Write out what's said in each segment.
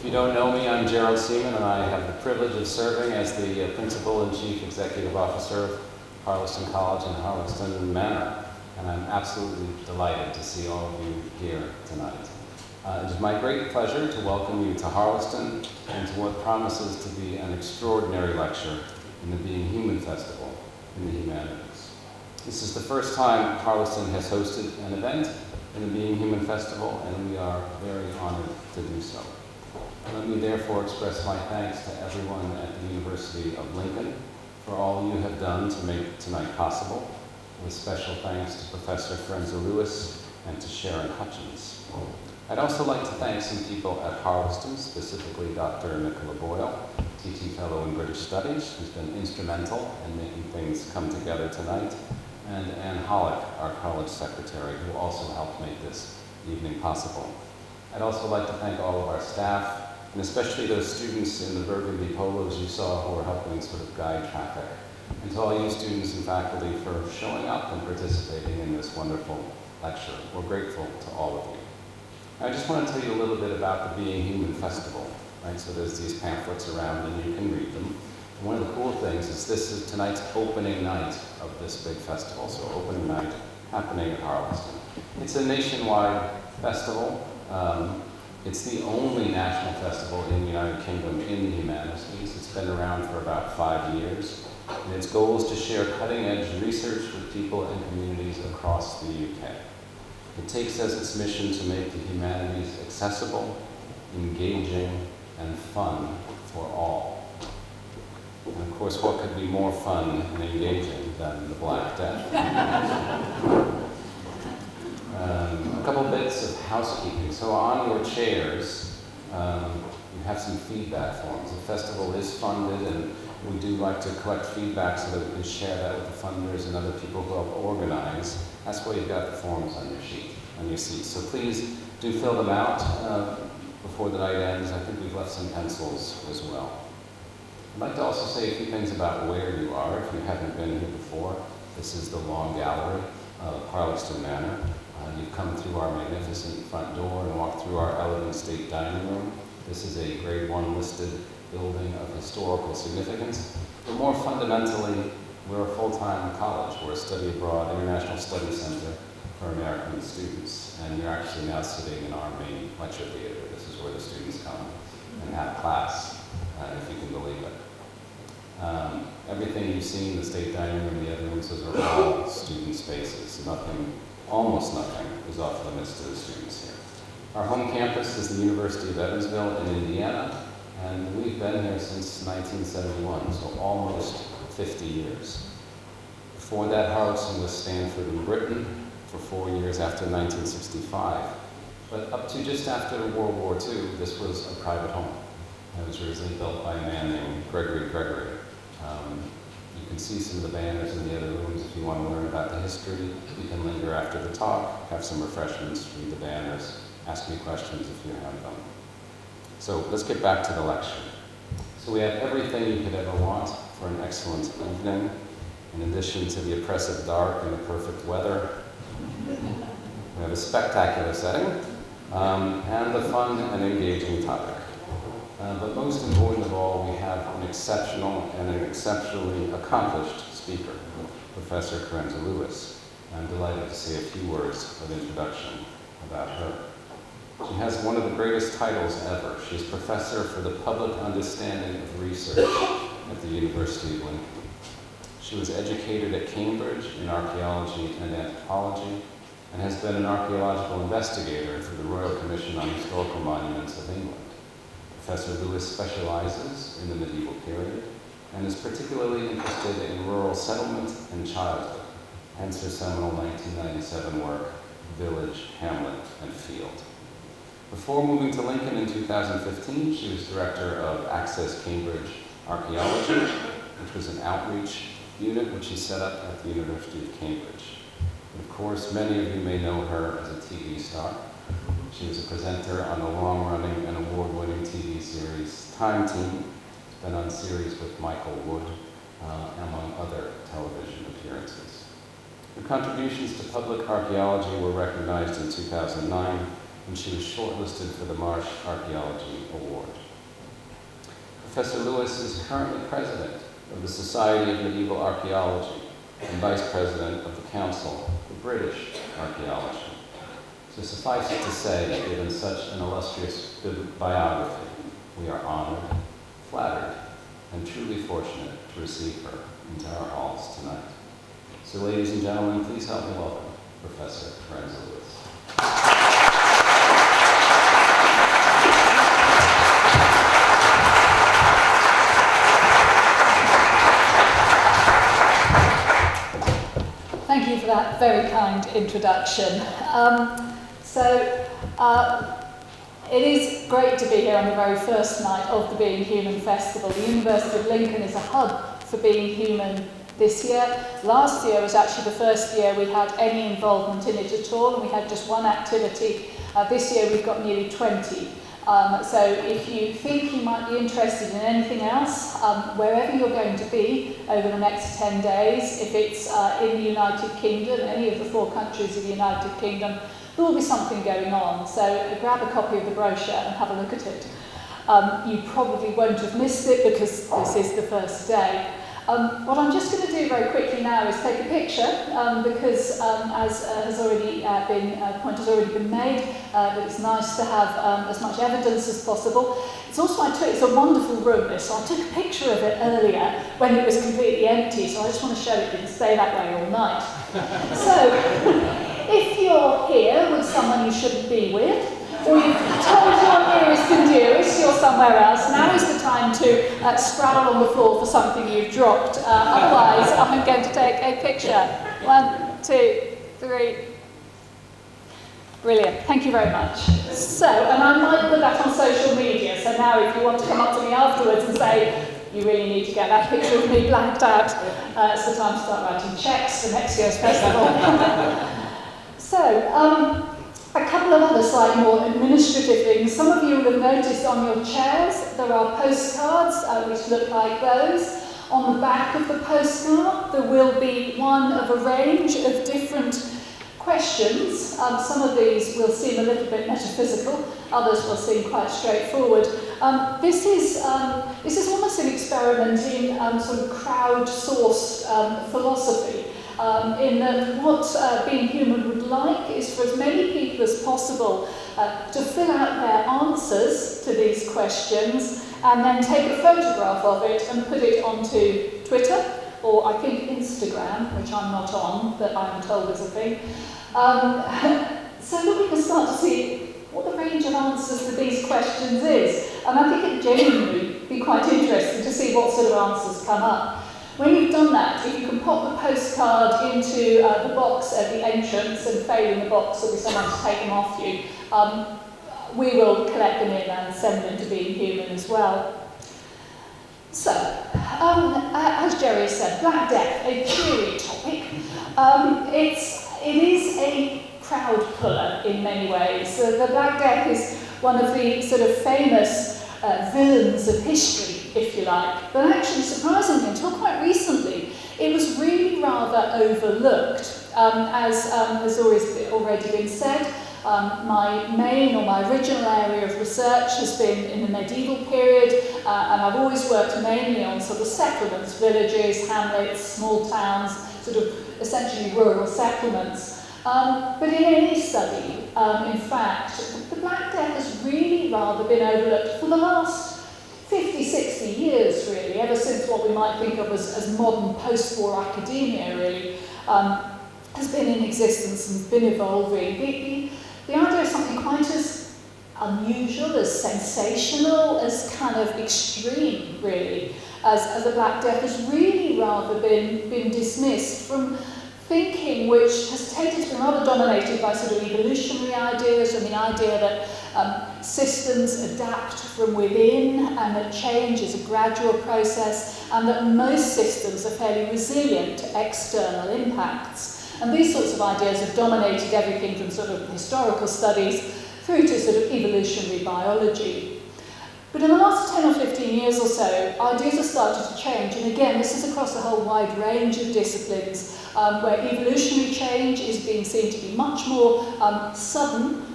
you don't know me, I'm Gerald Seaman, and I have the privilege of serving as the Principal and Chief Executive Officer of Harlaxton College and Harlaxton Manor. And I'm absolutely delighted to see all of you here tonight. It is my great pleasure to welcome you to Harlaxton and to what promises to be an extraordinary lecture in the Being Human Festival in the Humanities. This is the first time Harlaxton has hosted an event in the Being Human Festival, and we are very honored to do so. Let me therefore express my thanks to everyone at the University of Lincoln for all you have done to make tonight possible, with special thanks to Professor Carenza Lewis and to Sharon Hutchins. I'd also like to thank some people at Harlaxton, specifically Dr. Nicola Boyle, TT Fellow in British Studies, who's been instrumental in making things come together tonight, and Ann Hollick, our college secretary, who also helped make this evening possible. I'd also like to thank all of our staff, and especially those students in the burgundy polos you saw who are helping sort of guide traffic. And to all you students and faculty for showing up and participating in this wonderful lecture. We're grateful to all of you. I just want to tell you a little bit about the Being Human Festival, right? So there's these pamphlets around and you can read them. And one of the cool things is this is tonight's opening night of this big festival, so opening night happening at Harlaxton. It's a nationwide festival. It's the only national festival in the United Kingdom in the humanities. It's been around for about 5 years. And its goal is to share cutting-edge research with people and communities across the UK. It takes as its mission to make the humanities accessible, engaging, and fun for all. And of course, what could be more fun and engaging than the Black Death? A couple bits of housekeeping. So on your chairs, you have some feedback forms. The festival is funded, and we do like to collect feedback so that we can share that with the funders and other people who help organize. That's why you've got the forms on your seats. So please do fill them out before the night ends. I think we've left some pencils as well. I'd like to also say a few things about where you are. If you haven't been here before, this is the Long Gallery of Harlaxton Manor. You've come through our magnificent front door and walked through our elegant state dining room. This is a Grade 1 listed building of historical significance. But more fundamentally, we're a full-time college. We're a study abroad, international study center for American students. And you're actually now sitting in our main lecture theater. This is where the students come and have class, if you can believe it. Everything you've seen, the state dining room, the other rooms, those are all student spaces. Almost nothing is off limits to the students here. Our home campus is the University of Evansville in Indiana, and we've been here since 1971, so almost 50 years. Before that, Harlaxton was Stanford in Britain for 4 years after 1965. But up to just after World War II, this was a private home. It was originally built by a man named Gregory. You can see some of the banners in the other rooms if you want to learn about the history. You can linger after the talk, have some refreshments, read the banners, ask me questions if you have them. So let's get back to the lecture. So we have everything you could ever want for an excellent evening. In addition to the oppressive dark and the perfect weather, we have a spectacular setting and a fun and engaging topic. But most important of all, we have an exceptional and an exceptionally accomplished speaker, Professor Carenza Lewis. I'm delighted to say a few words of introduction about her. She has one of the greatest titles ever. She's Professor for the Public Understanding of Research at the University of Lincoln. She was educated at Cambridge in archaeology and anthropology, and has been an archaeological investigator for the Royal Commission on Historical Monuments of England. Professor Lewis specializes in the medieval period and is particularly interested in rural settlement and childhood, hence her seminal 1997 work, Village, Hamlet, and Field. Before moving to Lincoln in 2015, she was director of Access Cambridge Archaeology, which was an outreach unit which she set up at the University of Cambridge. And of course, many of you may know her as a TV star. She was a presenter on the long-running and award-winning TV series Time Team. She's been on series with Michael Wood, among other television appearances. Her contributions to public archaeology were recognized in 2009 when she was shortlisted for the Marsh Archaeology Award. Professor Lewis is currently president of the Society of Medieval Archaeology and vice president of the Council for British Archaeology. So suffice it to say that given such an illustrious biography, we are honored, flattered, and truly fortunate to receive her into our halls tonight. So ladies and gentlemen, please help me welcome Professor Carenza Lewis. Thank you for that very kind introduction. It is great to be here on the very first night of the Being Human Festival. The University of Lincoln is a hub for Being Human this year. Last year was actually the first year we had any involvement in it at all, and we had just one activity. This year we've got nearly 20. So if you think you might be interested in anything else, wherever you're going to be over the next 10 days, if it's in the United Kingdom, any of the 4 countries of the United Kingdom, there will be something going on. So grab a copy of the brochure and have a look at it. You probably won't have missed it because this is the first day. What I'm just going to do very quickly now is take a picture because as has already point has already been made, that it's nice to have as much evidence as possible. It's also, it's a wonderful room, this, so I took a picture of it earlier when it was completely empty, so I just want to show it didn't stay that way all night. So, if you're here with someone you shouldn't be with, or you've told your nearest and dearest you're somewhere else, now is the time to scrabble on the floor for something you've dropped. Otherwise, I'm going to take a picture. 1, 2, 3. Brilliant. Thank you very much. So, and I might put that on social media, so now if you want to come up to me afterwards and say, you really need to get that picture of me blanked out, it's the time to start writing cheques for next year's festival. So, a couple of other slightly more administrative things. Some of you will have noticed on your chairs there are postcards which look like those. On the back of the postcard there will be one of a range of different questions. Some of these will seem a little bit metaphysical, others will seem quite straightforward. This is almost an experiment in sort of crowd-sourced philosophy. In that what Being Human would like is for as many people as possible to fill out their answers to these questions and then take a photograph of it and put it onto Twitter, or I think Instagram, which I'm not on, but I'm told is a thing. So that we can start to see what the range of answers to these questions is. And I think it genuinely be quite interesting to see what sort of answers come up. When you've done that, if you can pop the postcard into the box at the entrance, and failing the box, there'll be someone to take them off you, we will collect them in and send them to Being Human as well. So, as Jerry said, Black Death, a cheery topic. It is a crowd puller in many ways. The Black Death is one of the sort of famous villains of history, if you like. But actually, surprisingly, until quite recently, it was really rather overlooked. As has already been said, my main or my original area of research has been in the medieval period, and I've always worked mainly on sort of settlements, villages, hamlets, small towns, sort of essentially rural settlements. But in any study, in fact, the Black Death has really rather been overlooked for the last 50, 60 years, really, ever since what we might think of as modern post-war academia, really, has been in existence and been evolving. The idea of something quite as unusual, as sensational, as kind of extreme, really, as the Black Death has really rather been dismissed from thinking which has tended to be rather dominated by sort of evolutionary ideas and the idea that systems adapt from within and that change is a gradual process and that most systems are fairly resilient to external impacts. And these sorts of ideas have dominated everything from sort of historical studies through to sort of evolutionary biology. But in the last 10 or 15 years or so, ideas have started to change. And again, this is across a whole wide range of disciplines where evolutionary change is being seen to be much more sudden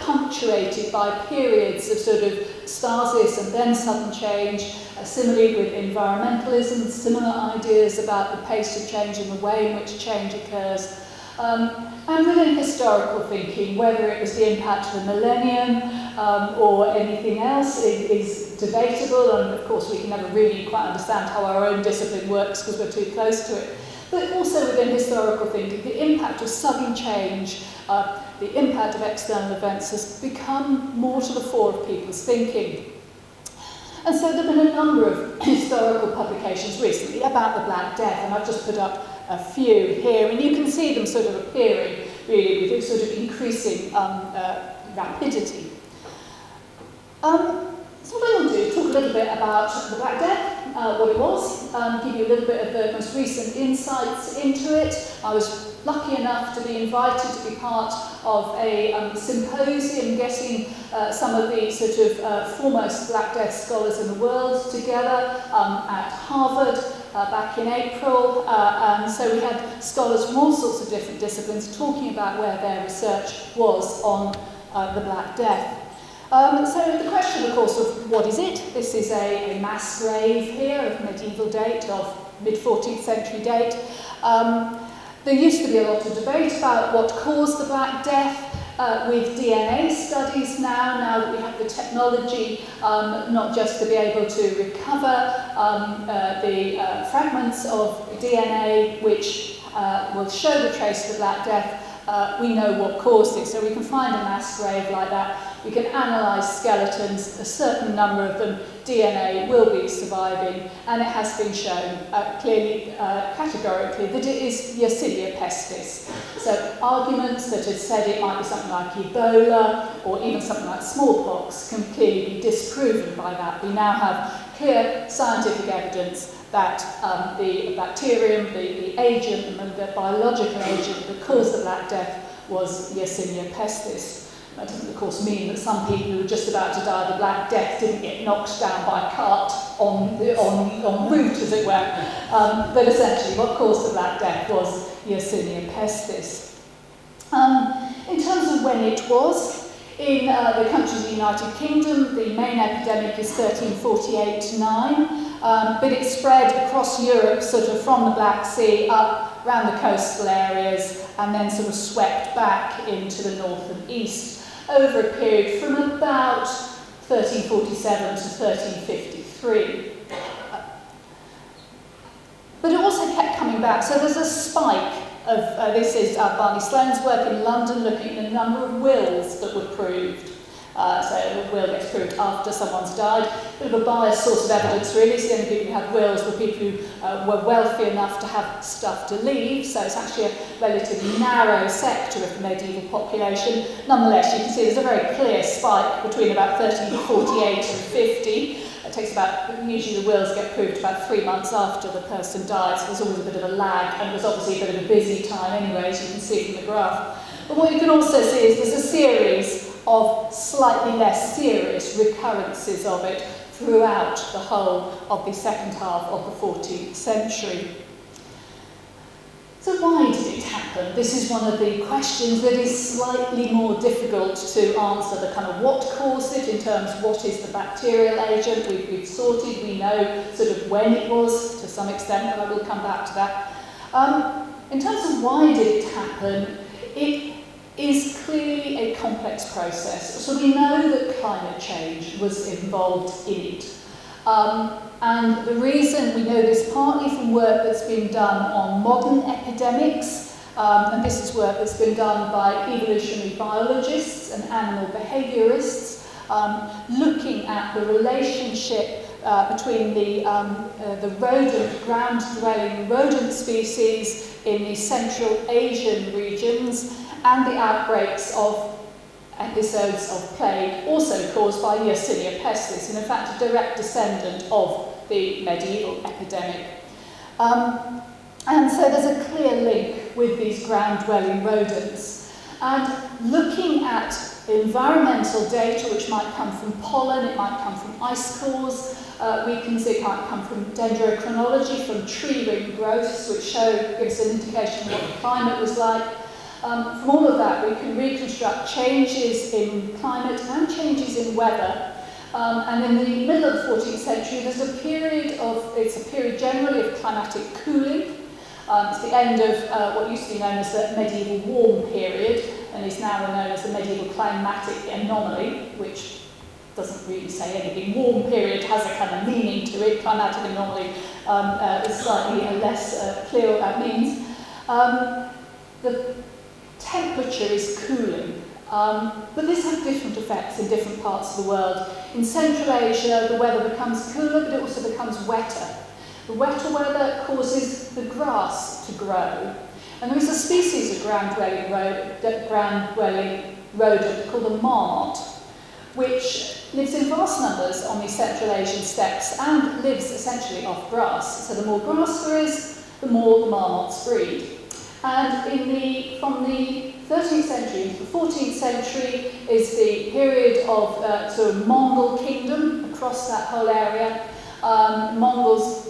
punctuated by periods of sort of stasis and then sudden change. Similarly with environmentalism, similar ideas about the pace of change and the way in which change occurs. And within historical thinking, whether it was the impact of the millennium or anything else is debatable, and of course we can never really quite understand how our own discipline works because we're too close to it. But also within historical thinking, the impact of sudden change, the impact of external events has become more to the fore of people's thinking. And so there have been a number of historical publications recently about the Black Death, and I've just put up a few here, and you can see them sort of appearing really with sort of increasing rapidity. So what I will do is talk a little bit about the Black Death, what it was, give you a little bit of the most recent insights into it. I was lucky enough to be invited to be part of a symposium getting some of the sort of foremost Black Death scholars in the world together at Harvard back in April. And so we had scholars from all sorts of different disciplines talking about where their research was on the Black Death. So the question, of course, of what is it? This is a mass grave here of medieval date, of mid-14th century date. There used to be a lot of debate about what caused the Black Death with DNA studies now that we have the technology not just to be able to recover the fragments of DNA which will show the trace of the Black Death. We know what caused it, so we can find a mass grave like that. We can analyse skeletons, a certain number of them, DNA will be surviving, and it has been shown clearly, categorically, that it is Yersinia pestis. So arguments that had said it might be something like Ebola or even something like smallpox can clearly be disproven by that. We now have clear scientific evidence that the bacterium, the agent, the biological agent that caused the Black Death was Yersinia pestis. That doesn't, of course, mean that some people who were just about to die of the Black Death didn't get knocked down by a cart en route, as it were. But essentially, what caused the Black Death was Yersinia pestis. In terms of when it was, in the countries of the United Kingdom, the main epidemic is 1348-9, but it spread across Europe, sort of from the Black Sea up around the coastal areas, and then sort of swept back into the north and east over a period from about 1347 to 1353. But it also kept coming back, so there's a spike of, this is Barney Sloane's work in London looking at the number of wills that were proved. So a will gets proved after someone's died. A bit of a biased source of evidence, really. So the only people who had wills were people who were wealthy enough to have stuff to leave. So it's actually a relatively narrow sector of the medieval population. Nonetheless, you can see there's a very clear spike between about 1348 and 50. It takes about, usually the wills get proved about 3 months after the person dies. So there's always a bit of a lag, and it was obviously a bit of a busy time anyway, as you can see from the graph. But what you can also see is there's a series of slightly less serious recurrences of it throughout the whole of the second half of the 14th century. So why did it happen? This is one of the questions that is slightly more difficult to answer, the kind of what caused it in terms of what is the bacterial agent. We've sorted, we know sort of when it was to some extent, but I will come back to that. In terms of why did it happen, it is clearly a complex process. So we know that climate change was involved in it. And the reason we know this partly from work that's been done on modern epidemics, and this is work that's been done by evolutionary biologists and animal behaviourists, looking at the relationship between the rodent, ground-dwelling rodent species in the Central Asian regions and the outbreaks of episodes of plague, also caused by Yersinia pestis, and in fact a direct descendant of the medieval epidemic. And so there's a clear link with these ground-dwelling rodents. And looking at environmental data, which might come from pollen, it might come from ice cores, we can see it might come from dendrochronology, from tree ring growths, which give us an indication of what the climate was like. From all of that, we can reconstruct changes in climate and changes in weather. And in the middle of the 14th century, there's a period it's a period generally of climatic cooling. It's the end of what used to be known as the medieval warm period, and is now known as the medieval climatic anomaly, which doesn't really say anything. Warm period has a kind of meaning to it. Climatic anomaly is slightly less clear what that means. The temperature is cooling, but this has different effects in different parts of the world. In Central Asia, the weather becomes cooler, but it also becomes wetter. The wetter weather causes the grass to grow. And there is a species of ground-dwelling rodent called the marmot, which lives in vast numbers on these Central Asian steppes and lives essentially off grass. So the more grass there is, the more the marmots breed. And from the 13th century into the 14th century is the period of sort of Mongol kingdom across that whole area. Mongols,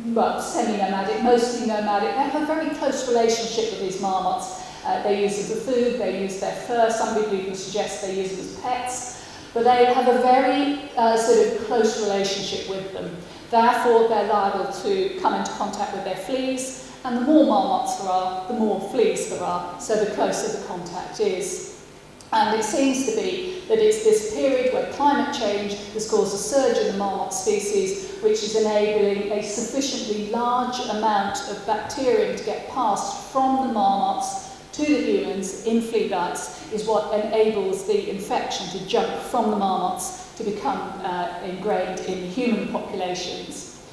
well, semi-nomadic, mostly nomadic. They have a very close relationship with these marmots. They use them for food, they use their fur. Some people even suggest they use them as pets. But they have a very sort of close relationship with them. Therefore, they're liable to come into contact with their fleas. And the more marmots there are, the more fleas there are, so the closer the contact is. And it seems to be that it's this period where climate change has caused a surge in the marmot species, which is enabling a sufficiently large amount of bacterium to get passed from the marmots to the humans in flea bites, is what enables the infection to jump from the marmots to become ingrained in human populations.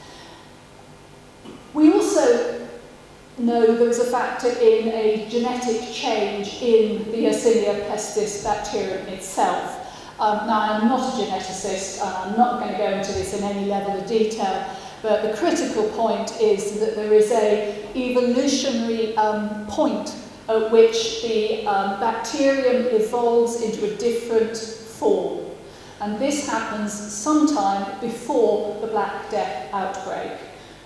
We also know there was a factor in a genetic change in the Yersinia pestis bacterium itself. Now, I'm not a geneticist, and I'm not going to go into this in any level of detail, but the critical point is that there is an evolutionary point at which the bacterium evolves into a different form. And this happens sometime before the Black Death outbreak.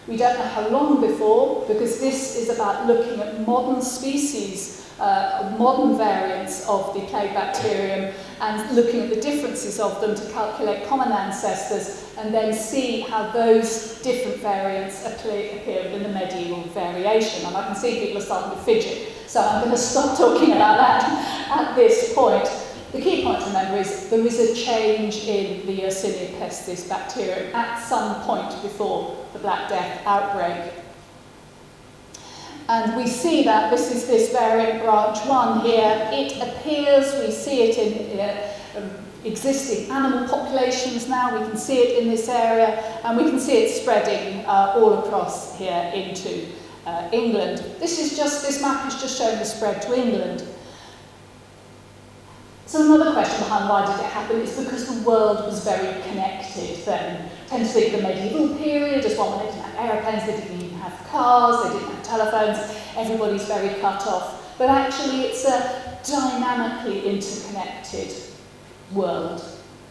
We don't know how long before, because this is about looking at modern species, modern variants of the plague bacterium, and looking at the differences of them to calculate common ancestors, and then see how those different variants appear in the medieval variation. And I can see people are starting to fidget, so I'm going to stop talking about that at this point. The key point to remember is there is a change in the Yersinia pestis bacterium at some point before the Black Death outbreak. And we see that this is this variant branch 1 here. It appears, we see it in existing animal populations now, we can see it in this area, and we can see it spreading all across here into England. This map is just showing the spread to England. So another question behind why did it happen is because the world was very connected then. I tend to think of the medieval period as one where they didn't have aeroplanes, they didn't even have cars, they didn't have telephones, everybody's very cut off. But actually it's a dynamically interconnected world.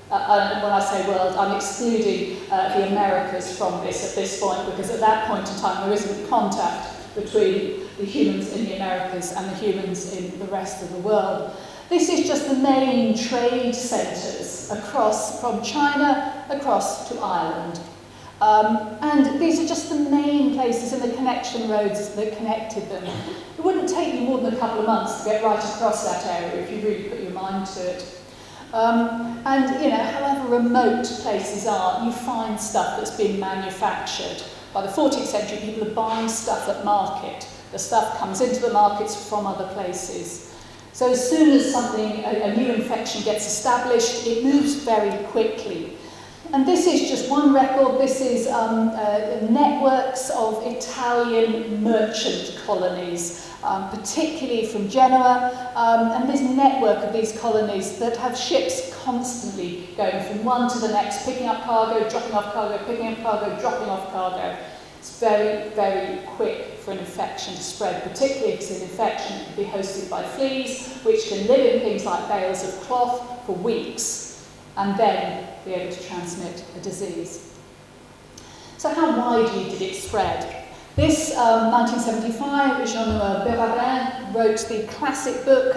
And when I say world, I'm excluding the Americas from this at this point, because at that point in time there isn't contact between the humans in the Americas and the humans in the rest of the world. This is just the main trade centres from China across to Ireland. And these are just the main places and the connection roads that connected them. It wouldn't take you more than a couple of months to get right across that area if you really put your mind to it. And, you know, however remote places are, you find stuff that's been manufactured. By the 14th century, people are buying stuff at market. The stuff comes into the markets from other places. So as soon as a new infection gets established, it moves very quickly. And this is just one record. This is networks of Italian merchant colonies, particularly from Genoa. And this network of these colonies that have ships constantly going from one to the next, picking up cargo, dropping off cargo, picking up cargo, dropping off cargo. It's very, very quick for an infection to spread, particularly if it's an infection that can be hosted by fleas, which can live in things like bales of cloth for weeks, and then be able to transmit a disease. So how widely did it spread? This, 1975, Jean-Noël Bérardin wrote the classic book,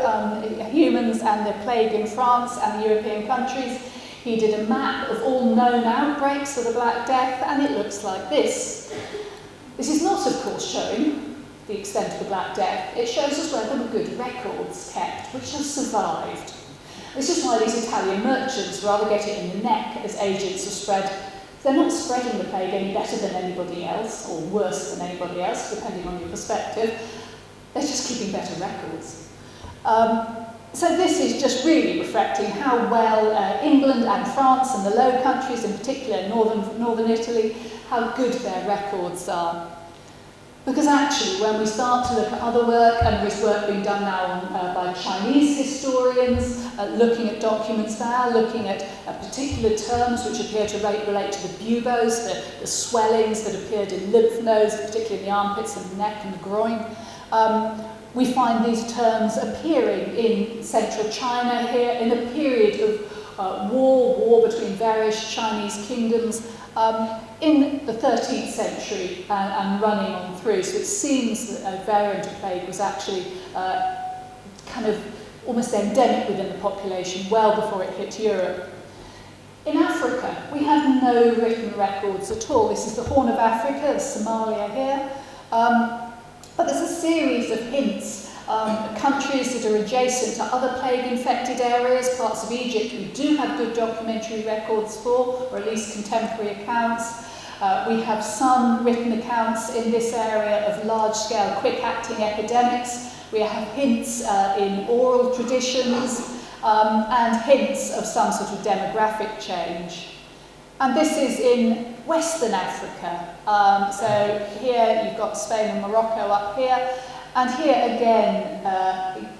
Humans and the Plague in France and the European countries. He did a map of all known outbreaks of the Black Death, and it looks like this. This is not, of course, showing the extent of the Black Death. It shows us where there were good records kept, which have survived. This is why these Italian merchants rather get it in the neck as agents of spread. They're not spreading the plague any better than anybody else, or worse than anybody else, depending on your perspective. They're just keeping better records. So this is just really reflecting how well England and France and the Low Countries, in particular northern Italy, how good their records are. Because actually, when we start to look at other work, and there is work being done now by Chinese historians, looking at documents now, looking at particular terms which appear to relate to the buboes, the swellings that appeared in lymph nodes, particularly in the armpits and the neck and the groin. We find these terms appearing in central China here in a period of war between various Chinese kingdoms, in the 13th century and running on through. So it seems that a variant of plague was actually kind of almost endemic within the population well before it hit Europe. In Africa, we have no written records at all. This is the Horn of Africa, Somalia here. But there's a series of hints. Countries that are adjacent to other plague-infected areas, parts of Egypt, we do have good documentary records for, or at least contemporary accounts. We have some written accounts in this area of large-scale, quick-acting epidemics. We have hints in oral traditions and hints of some sort of demographic change. And this is in Western Africa. So here you've got Spain and Morocco up here. And here again,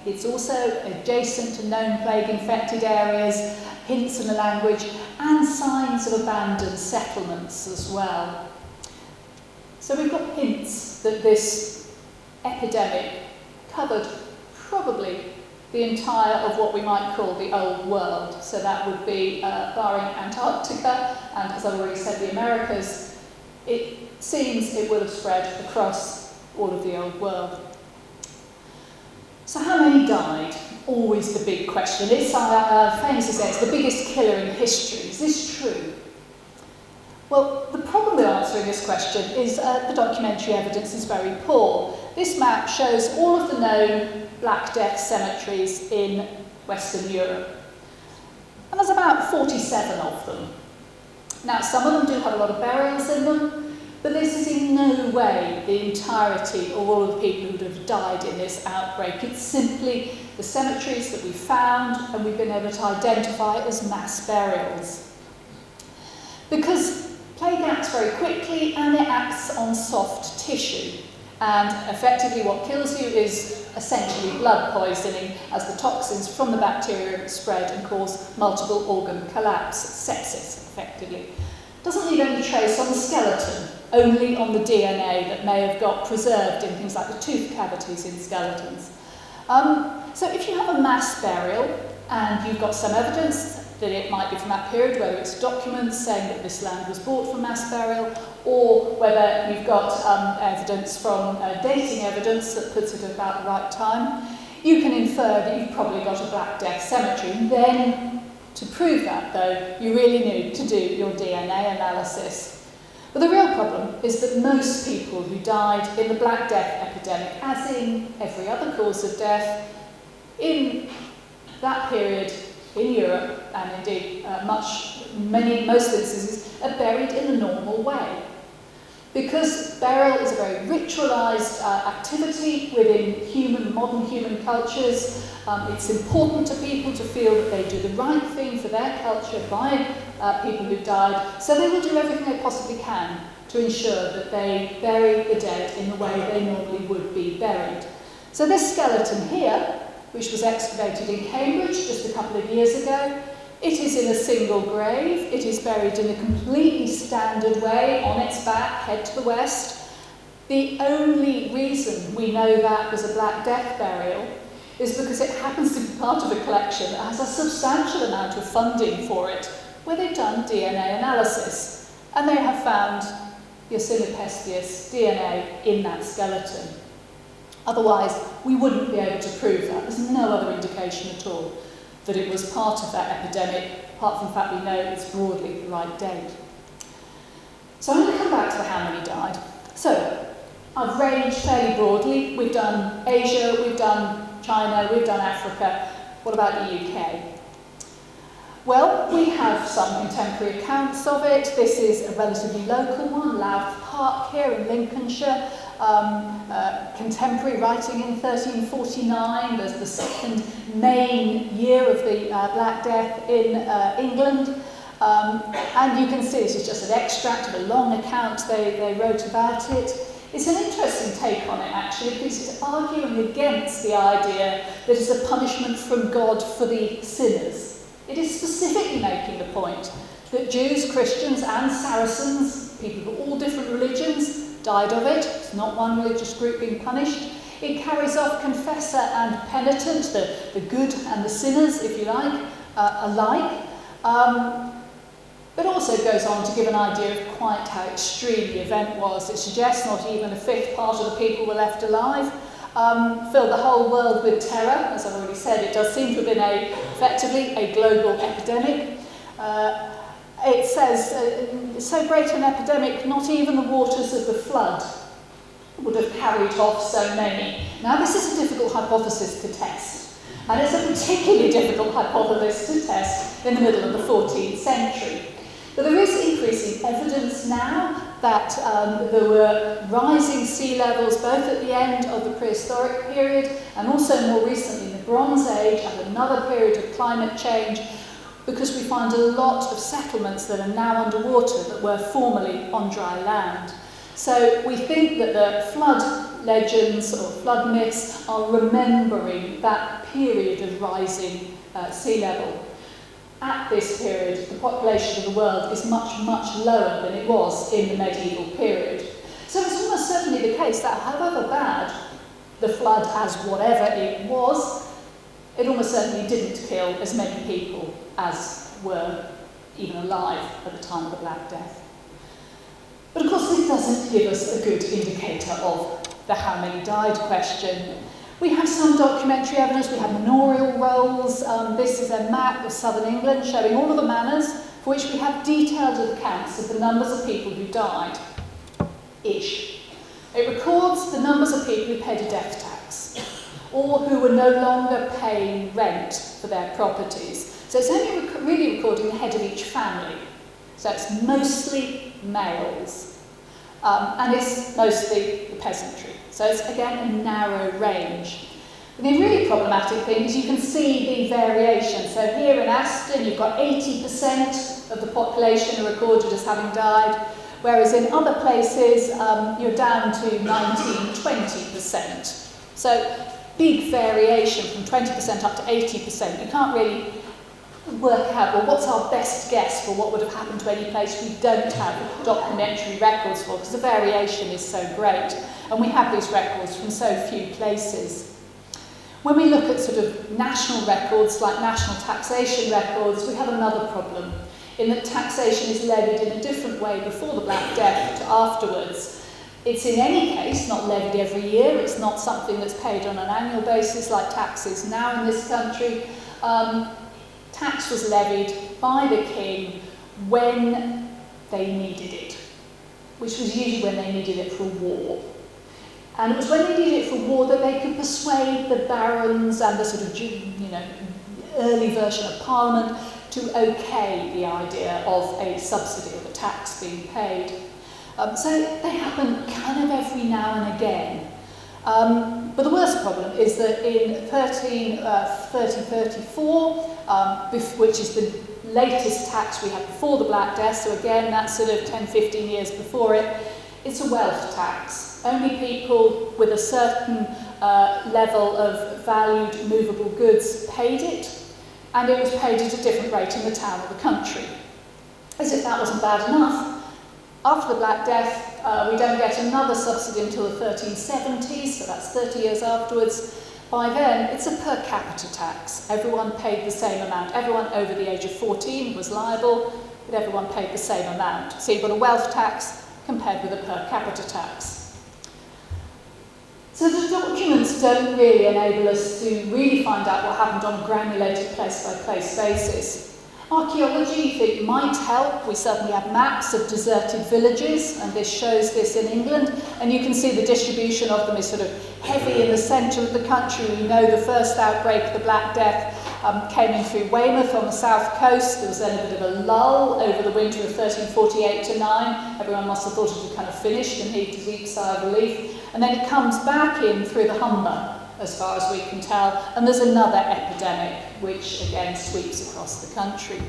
it's also adjacent to known plague-infected areas, hints in the language, and signs of abandoned settlements as well. So we've got hints that this epidemic covered probably the entire of what we might call the Old World. So that would be barring Antarctica, and as I've already said, the Americas. It seems it would have spread across all of the Old World. So how many died? Always the big question. It's famously said it's the biggest killer in history. Is this true? Well, the problem with answering this question is the documentary evidence is very poor. This map shows all of the known Black Death cemeteries in Western Europe. And there's about 47 of them. Now, some of them do have a lot of burials in them, but this is in no way the entirety of all of the people who have died in this outbreak. It's simply the cemeteries that we found and we've been able to identify as mass burials. Because plague acts very quickly and it acts on soft tissue. And effectively what kills you is essentially blood poisoning as the toxins from the bacteria spread and cause multiple organ collapse, sepsis effectively. Doesn't leave any trace on the skeleton, only on the DNA that may have got preserved in things like the tooth cavities in skeletons. So if you have a mass burial and you've got some evidence that it might be from that period, whether it's documents saying that this land was bought for mass burial, or whether you've got evidence from dating evidence that puts it at about the right time, you can infer that you've probably got a Black Death cemetery. And then, to prove that, though, you really need to do your DNA analysis. But the real problem is that most people who died in the Black Death epidemic, as in every other cause of death, in that period in Europe, and indeed most instances, are buried in the normal way. Because burial is a very ritualised activity within modern human cultures, it's important to people to feel that they do the right thing for their culture by people who died, so they will do everything they possibly can to ensure that they bury the dead in the way they normally would be buried. So this skeleton here, which was excavated in Cambridge just a couple of years ago, it is in a single grave. It is buried in a completely standard way on its back, head to the west. The only reason we know that was a Black Death burial is because it happens to be part of a collection that has a substantial amount of funding for it, where they've done DNA analysis. And they have found Yersinia pestis DNA in that skeleton. Otherwise, we wouldn't be able to prove that. There's no other indication at all that it was part of that epidemic, apart from the fact we know it's broadly the right date. So I'm going to come back to the how many died. So I've ranged fairly broadly. We've done Asia, we've done China, we've done Africa. What about the UK? Well, we have some contemporary accounts of it. This is a relatively local one, Louth Park here in Lincolnshire. Contemporary writing in 1349. There's the second main year of the Black Death in England. And you can see this is just an extract of a long account they wrote about it. It's an interesting take on it, actually, because it's arguing against the idea that it's a punishment from God for the sinners. It is specifically making the point that Jews, Christians and Saracens, people of all different religions, died of it. It's not one religious group being punished. It carries off confessor and penitent, the good and the sinners, if you like, alike. But also goes on to give an idea of quite how extreme the event was. It suggests not even a fifth part of the people were left alive. Filled the whole world with terror. As I've already said, it does seem to have been effectively a global epidemic. It says, so great an epidemic, not even the waters of the flood would have carried off so many. Now, this is a difficult hypothesis to test, and it's a particularly difficult hypothesis to test in the middle of the 14th century. But there is increasing evidence now that there were rising sea levels both at the end of the prehistoric period and also more recently in the Bronze Age and another period of climate change, because we find a lot of settlements that are now underwater that were formerly on dry land. So we think that the flood legends or flood myths are remembering that period of rising sea level. At this period, the population of the world is much, much lower than it was in the medieval period. So it's almost certainly the case that however bad the flood as whatever it was, it almost certainly didn't kill as many people as were even alive at the time of the Black Death. But of course this doesn't give us a good indicator of the how many died question. We have some documentary evidence, we have manorial rolls. This is a map of southern England showing all of the manors for which we have detailed accounts of the numbers of people who died. Ish. It records the numbers of people who paid a death tax or who were no longer paying rent for their properties. So it's only really recording the head of each family. So it's mostly males. And it's mostly the peasantry. So it's, again, a narrow range. And the really problematic thing is you can see the variation. So here in Aston, you've got 80% of the population are recorded as having died, whereas in other places, you're down to 19-20%. So big variation from 20% up to 80%. You can't really work out, well, what's our best guess for what would have happened to any place we don't have documentary records for, because the variation is so great. And we have these records from so few places. When we look at sort of national records, like national taxation records, we have another problem, in that taxation is levied in a different way before the Black Death to afterwards. It's in any case not levied every year, it's not something that's paid on an annual basis like taxes now in this country. Tax was levied by the king when they needed it, which was usually when they needed it for war. And it was when they needed it for war that they could persuade the barons and the sort of, early version of Parliament to okay the idea of a subsidy or a tax being paid. So they happen kind of every now and again. But the worst problem is that in 1334, which is the latest tax we had before the Black Death, so again that's sort of 10-15 years before it, it's a wealth tax. Only people with a certain level of valued movable goods paid it, and it was paid at a different rate in the town or the country. As if that wasn't bad enough, after the Black Death, we don't get another subsidy until the 1370s, so that's 30 years afterwards. By then, it's a per capita tax. Everyone paid the same amount. Everyone over the age of 14 was liable, but everyone paid the same amount. So you've got a wealth tax compared with a per capita tax. So the documents don't really enable us to really find out what happened on a granulated place-by-place basis. Archaeology, you think, might help. We certainly have maps of deserted villages, and this shows this in England. And you can see the distribution of them is sort of heavy in the centre of the country. We know the first outbreak of the Black Death came in through Weymouth on the south coast. There was then a bit of a lull over the winter of 1348 to 9. Everyone must have thought it had kind of finished and heaved a deep sigh of relief. And then it comes back in through the Humber, as far as we can tell, and there's another epidemic which again sweeps across the country.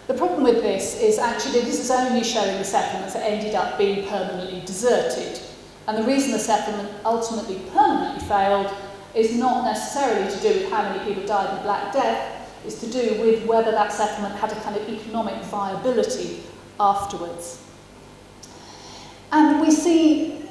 The problem with this is actually this is only showing the settlements that ended up being permanently deserted, and the reason the settlement ultimately permanently failed is not necessarily to do with how many people died in the Black Death, it's to do with whether that settlement had a kind of economic viability afterwards. And we see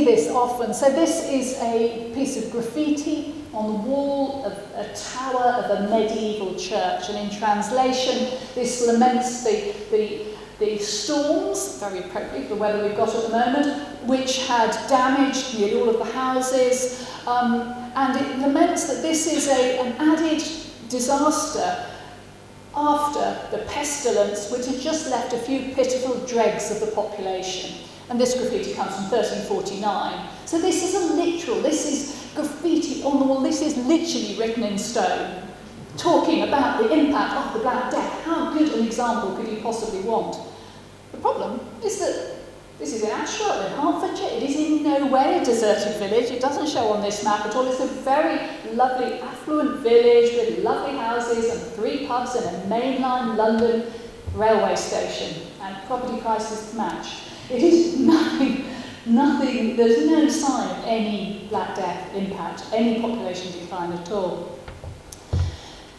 this often. So this is a piece of graffiti on the wall of a tower of a medieval church, and in translation this laments the storms, very appropriate for the weather we've got at the moment, which had damaged nearly all of the houses, and it laments that this is an added disaster after the pestilence which had just left a few pitiful dregs of the population. And this graffiti comes from 1349. So this is this is graffiti on the wall, this is literally written in stone, talking about the impact of the Black Death. How good an example could you possibly want? The problem is that this is in Ashford, in Hertfordshire. It is in no way a deserted village. It doesn't show on this map at all. It's a very lovely, affluent village with lovely houses and 3 pubs and a mainline London railway station, and property prices to match. It is nothing, there's no sign of any Black Death impact, any population decline at all.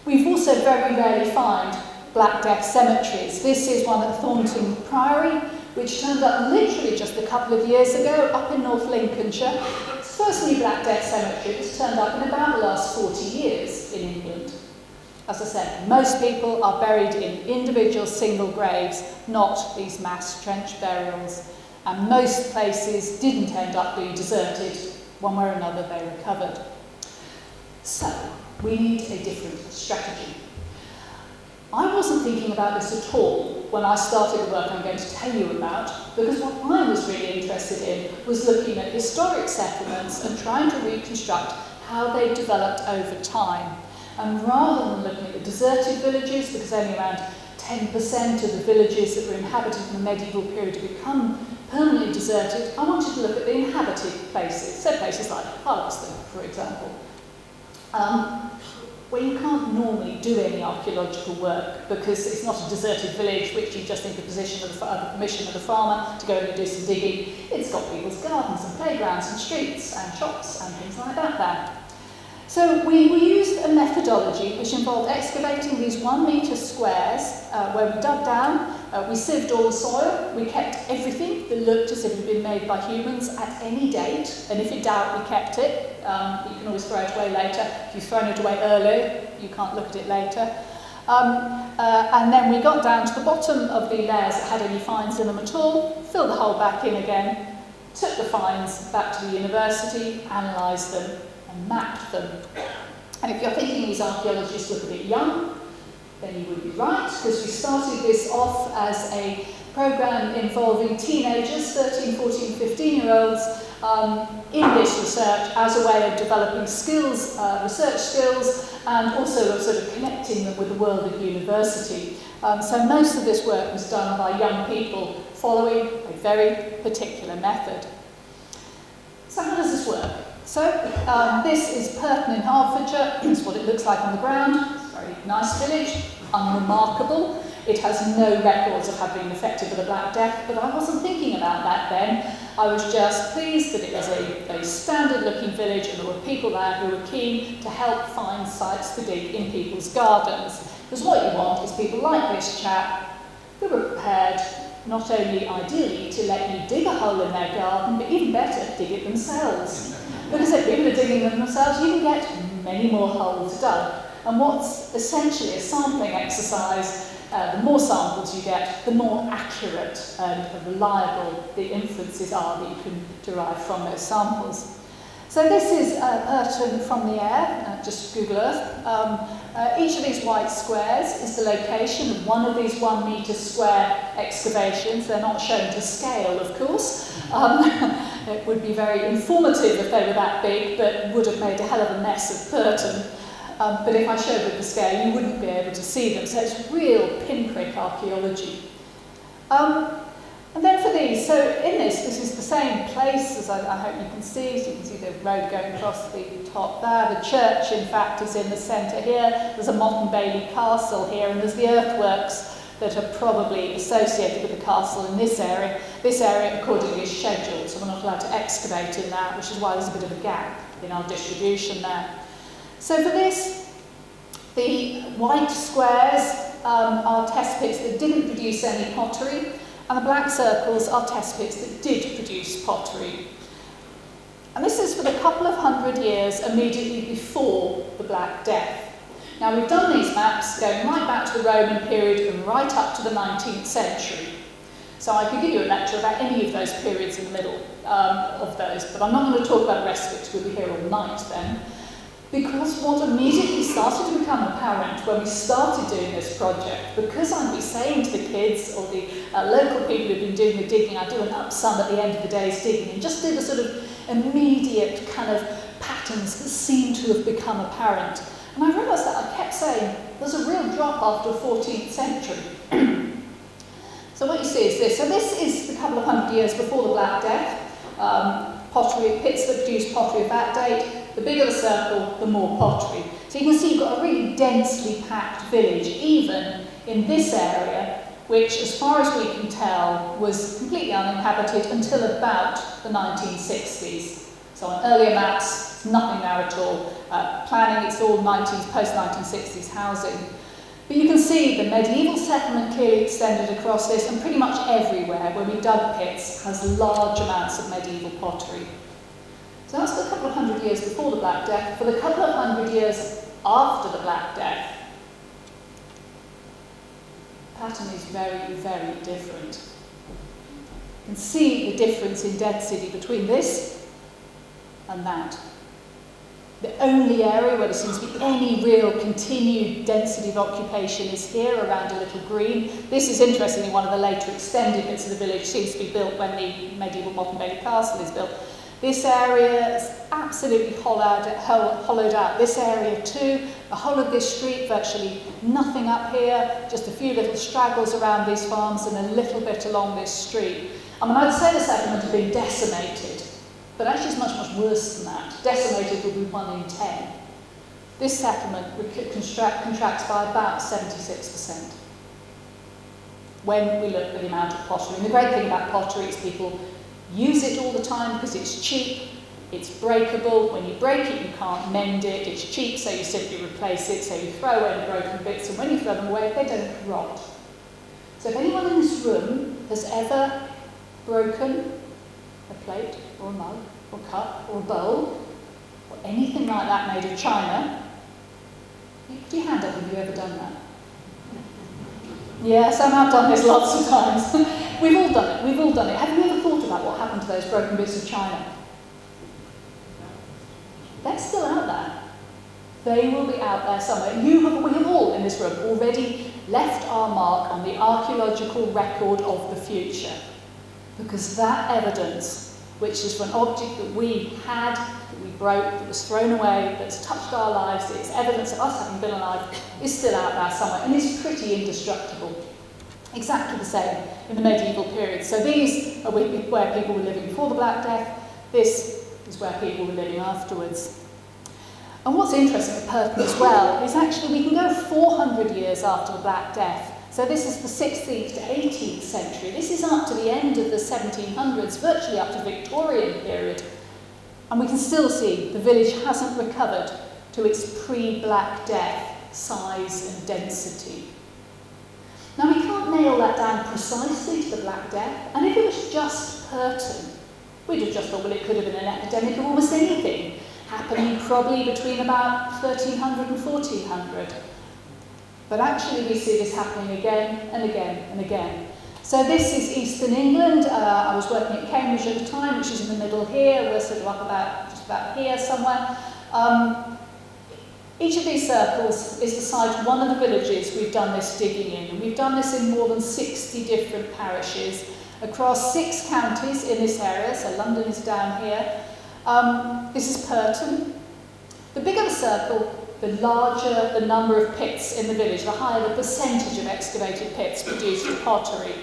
We've also very rarely find Black Death cemeteries. This is one at Thornton Priory, which turned up literally just a couple of years ago up in North Lincolnshire. It's firstly Black Death cemetery. It's turned up in about the last 40 years in England. As I said, most people are buried in individual single graves, not these mass trench burials. And most places didn't end up being deserted. One way or another, they recovered. So, we need a different strategy. I wasn't thinking about this at all when I started the work I'm going to tell you about, because what I was really interested in was looking at historic settlements and trying to reconstruct how they developed over time. And rather than looking at the deserted villages, because only around 10% of the villages that were inhabited in the medieval period had become permanently deserted, I wanted to look at the inhabited places, so places like Harlaxton, for example, where you can't normally do any archaeological work because it's not a deserted village which you just need the permission of the farmer to go in and do some digging. It's got people's gardens and playgrounds and streets and shops and things like that there. So we used a methodology which involved excavating these 1 metre squares where we dug down, we sieved all the soil, we kept everything that looked as if it had been made by humans at any date, and if in doubt we kept it. You can always throw it away later. If you've thrown it away early, you can't look at it later. And then we got down to the bottom of the layers that had any finds in them at all, filled the hole back in again, took the finds back to the university, analysed them, and mapped them. And if you're thinking these archaeologists look a bit young, then you would be right, because we started this off as a programme involving teenagers, 13, 14, 15-year-olds, in this research as a way of developing skills, research skills, and also of sort of connecting them with the world of university. So most of this work was done by young people following a very particular method. So how does this work? So this is Purton in Hertfordshire. It's what it looks like on the ground. It's a very nice village, unremarkable. It has no records of having been affected by the Black Death, but I wasn't thinking about that then. I was just pleased that it was a standard-looking village and there were people there who were keen to help find sites to dig in people's gardens. Because what you want is people like this chap who are prepared not only ideally to let you dig a hole in their garden, but even better, dig it themselves. Because if people are digging them themselves, you can get many more holes dug. And what's essentially a sampling exercise the more samples you get, the more accurate and reliable the inferences are that you can derive from those samples. So this is Purton from the air, just Google Earth. Each of these white squares is the location of one of these 1 metre square excavations. They're not shown to scale, of course. It would be very informative if they were that big, but would have made a hell of a mess of Purton. But if I showed with the scale, you wouldn't be able to see them. So it's real pinprick archaeology. And then for these, so in this is the same place, as I hope you can see. So you can see the road going across the top there. The church, in fact, is in the centre here. There's a Motte and Bailey castle here, and there's the earthworks that are probably associated with the castle in this area. This area, accordingly, is scheduled, so we're not allowed to excavate in that, which is why there's a bit of a gap in our distribution there. So for this, the white squares are test pits that didn't produce any pottery, and the black circles are test pits that did produce pottery. And this is for the couple of 100 years immediately before the Black Death. Now, we've done these maps going right back to the Roman period and right up to the 19th century. So I could give you a lecture about any of those periods in the middle of those, but I'm not going to talk about the rest of it because we'll be here all night then. Because what immediately started to become apparent when we started doing this project, because I'd be saying to the kids or the local people who've been doing the digging, I do an up sum at the end of the day's digging, and just do the sort of immediate kind of patterns that seem to have become apparent. And I realised that I kept saying, there's a real drop after the 14th century. So what you see is this. So this is a couple of 100 years before the Black Death. Pottery, pits that produce pottery of that date. The bigger the circle, the more pottery. So you can see you've got a really densely packed village, even in this area, which, as far as we can tell, was completely uninhabited until about the 1960s. So on earlier maps, nothing there at all. Planning, it's all post-1960s housing. But you can see the medieval settlement clearly extended across this, and pretty much everywhere where we dug pits has large amounts of medieval pottery. So that's the couple of 100 years before the Black Death. For the couple of 100 years after the Black Death, the pattern is very, very different. You can see the difference in density between this and that. The only area where there seems to be any real continued density of occupation is here around a little green. This is interestingly one of the later extended bits of the village, seems to be built when the medieval Motte and Bailey castle is built. This area is absolutely hollowed out. This area too, the whole of this street, virtually nothing up here, just a few little straggles around these farms and a little bit along this street. I mean, I'd say the settlement had been decimated, but actually it's much, much worse than that. Decimated would be 1 in 10. This settlement contracts by about 76% when we look at the amount of pottery. And the great thing about pottery is people use it all the time because it's cheap, it's breakable. When you break it, you can't mend it. It's cheap, so you simply replace it, so you throw away the broken bits, and when you throw them away, they don't rot. So if anyone in this room has ever broken a plate or a mug or cup or a bowl or anything like that made of china, put your hand up if you've ever done that. Yes, I've done this lots of times. We've all done it, we've all done it. Have you ever thought about what happened to those broken bits of china? They're still out there. They will be out there somewhere. We have all in this room already left our mark on the archaeological record of the future. Because that evidence, which is for an object that we had, that we broke, that was thrown away, that's touched our lives, it's evidence of us having been alive, is still out there somewhere, and is pretty indestructible. Exactly the same in the medieval period. So these are where people were living before the Black Death. This is where people were living afterwards. And what's interesting at Purton as well is actually we can go 400 years after the Black Death. So this is the 16th to 18th century. This is up to the end of the 1700s, virtually up to the Victorian period. And we can still see the village hasn't recovered to its pre-Black Death size and density. Now we can't nail that down precisely to the Black Death, and if it was just Purton, we'd have just thought, well, it could have been an epidemic of almost anything, happening probably between about 1300 and 1400. But actually we see this happening again and again and again. So this is Eastern England. I was working at Cambridge at the time, which is in the middle here. We're sort of up just about here somewhere. Each of these circles is the site of one of the villages we've done this digging in. And we've done this in more than 60 different parishes across 6 counties in this area. So London is down here. This is Purton. The bigger the circle, the larger the number of pits in the village, the higher the percentage of excavated pits produced for pottery.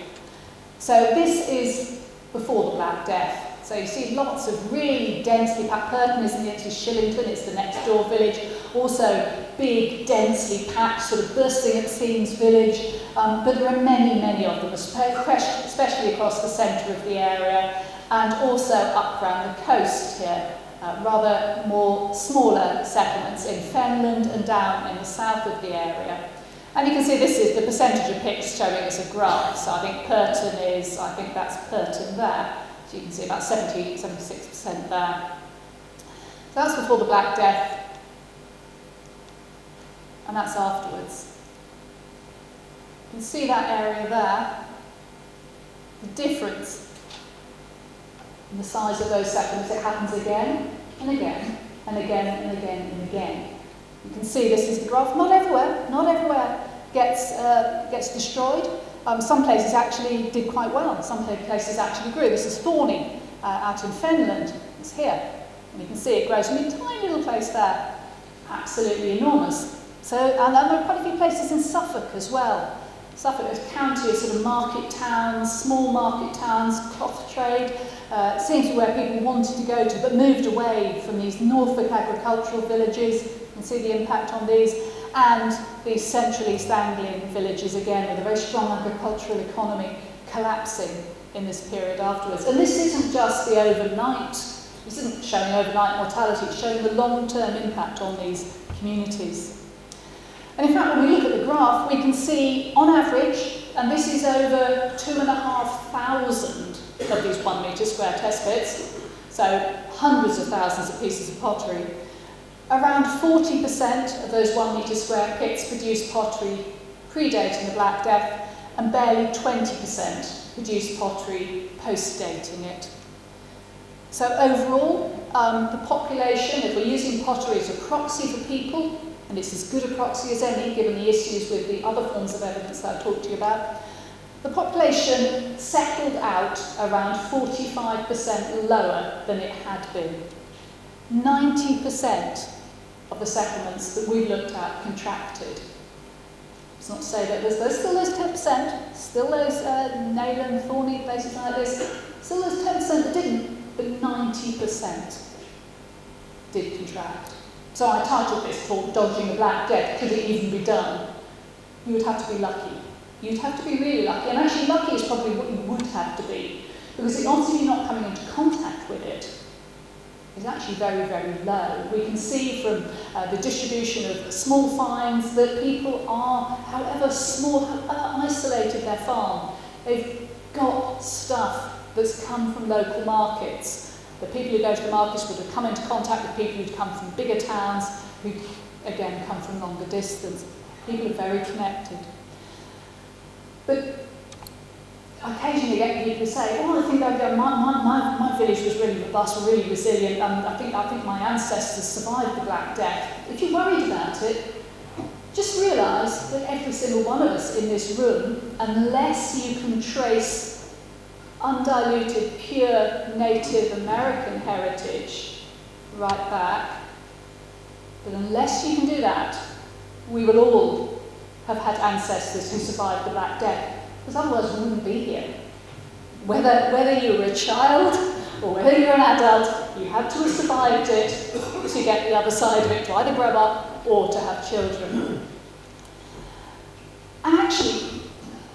So this is before the Black Death. So you see lots of really densely packed. Purton is near to Shillington, it's the next door village. Also big, densely packed, sort of bursting at the seams village. But there are many, many of them, especially across the centre of the area and also up around the coast here. Rather more smaller settlements in Fenland and down in the south of the area. And you can see this is the percentage of pits showing as a graph. So I think Purton is, I think that's Purton there. So you can see about 76% there. So that's before the Black Death. And that's afterwards. You can see that area there. The difference in the size of those settlements, it happens again and again and again and again and again. You can see this is the graph. Not everywhere gets destroyed. Some places actually did quite well. Some places actually grew. This is Thorney out in Fenland. It's here. And you can see it grows from a tiny little place there. Absolutely enormous. So, and there are quite a few places in Suffolk as well. Suffolk is a county of sort of market towns, small market towns, cloth trade. It seems to be where people wanted to go to, but moved away from these Norfolk agricultural villages. You can see the impact on these. And these central East Anglian villages, again, with a very strong agricultural economy collapsing in this period afterwards. And this isn't just the overnight, this isn't showing overnight mortality, it's showing the long-term impact on these communities. And in fact, when we look at the graph, we can see, on average, and this is over 2,500 of these 1 metre square test pits, so hundreds of thousands of pieces of pottery. Around 40% of those 1 metre square pits produce pottery predating the Black Death, and barely 20% produce pottery post-dating it. So overall, the population, if we're using pottery as a proxy for people, and it's as good a proxy as any given the issues with the other forms of evidence that I've talked to you about, the population settled out around 45% lower than it had been. 90% of the settlements that we've looked at contracted. It's not to say that there's still those 10%, still those Nayland, Thorney, places like this, still those 10% that didn't, but 90% did contract. So I titled this talk, Dodging the Black Death. Could it even be done? You would have to be lucky. You'd have to be really lucky. And actually lucky is probably what you would have to be, because the odds of you not coming into contact with it is actually very, very low. We can see from the distribution of small finds that people are, however small, have isolated their farm. They've got stuff that's come from local markets. The people who go to the markets would have come into contact with people who'd come from bigger towns, who again come from longer distance. People are very connected. But occasionally you get people who say, oh, I think my village was really robust, really resilient, and I think my ancestors survived the Black Death. If you're worried about it, just realise that every single one of us in this room, unless you can trace undiluted, pure Native American heritage right back, but unless you can do that, we will all have had ancestors who survived the Black Death, because otherwise we wouldn't be here. Whether you were a child or whether you're an adult, you had to have survived it to get the other side of it, to either grow up or to have children. And actually,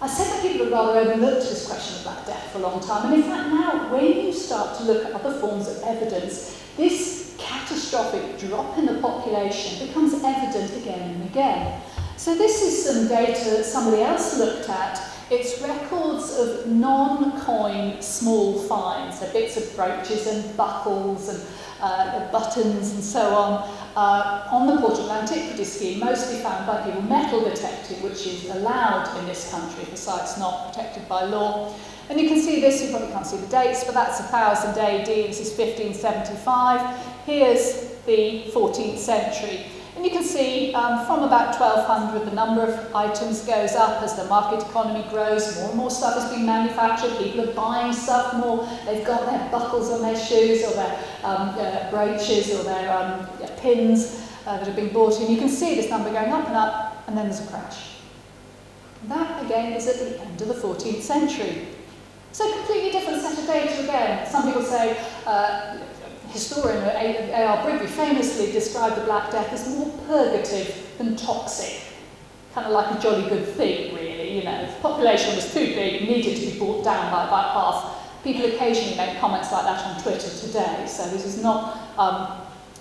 I said that people have rather overlooked this question of Black Death for a long time, and in fact now, when you start to look at other forms of evidence, this catastrophic drop in the population becomes evident again and again. So this is some data that somebody else looked at It's records of non-coin small finds, so bits of brooches and buckles and buttons and so on the Portrait of Antiquity scheme, mostly found by people metal detected, which is allowed in this country for sites not protected by law. And you can see this, you probably can't see the dates, but that's 1000 AD, this is 1575. Here's the 14th century. And you can see from about 1200 the number of items goes up as the market economy grows, more and more stuff is being manufactured, people are buying stuff more, they've got their buckles on their shoes or their brooches or their pins that have been bought in. You can see this number going up, and then there's a crash. That again is at the end of the 14th century. So a completely different set of data again. Some people say, historian A.R. Brigby famously described the Black Death as more purgative than toxic. Kind of like a jolly good thing, really, you know. If the population was too big, needed to be brought down by about half. People occasionally make comments like that on Twitter today, so this is not